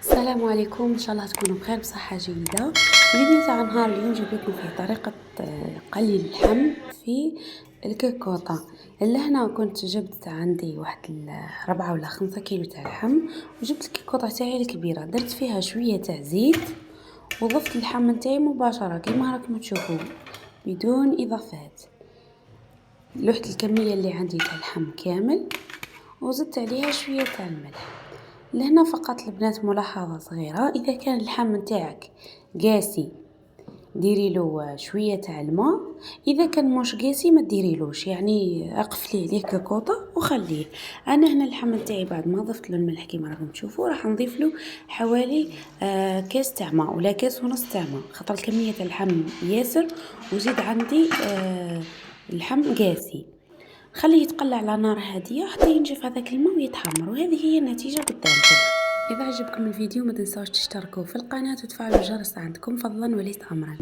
السلام عليكم، ان شاء الله تكونوا بخير بصحه جيده. الفيديو تاع نهار اليوم جبت لكم فيه طريقه قلي اللحم في الكيكوطه. لهنا كنت جبت عندي واحد 4 ولا 5 كيلو تاع لحم، وجبت الكيكوطه تاعي الكبيره، درت فيها شويه تاع زيت وضفت اللحم نتاعي مباشره كيما راكم تشوفوا بدون اضافات. لوحت الكميه اللي عندي تاع اللحم كامل وزدت عليها شويه تاع الملح. لهنا فقط البنات ملاحظة صغيرة، إذا كان اللحم نتاعك قاسي ديري له شوية تاع الماء، إذا كان مش قاسي ما ديريلوش، يعني اقفليه ليه كيكوطة وخليه. أنا هنا اللحم نتاعي بعد ما ضفت له الملح كيما راكم تشوفوا راح نضيف له حوالي كاس تاع ماء ولا كاس ونص تاع ماء، خاطر كمية اللحم ياسر وزيد عندي اللحم قاسي. خليه يتقلى على نار هاديه حتى ينجف هذاك الماء ويتحمر، وهذه هي النتيجه قدامكم. اذا عجبكم الفيديو ما تنسوش تشتركوا في القناه وتفعلوا الجرس عندكم فضلا وليس امرا.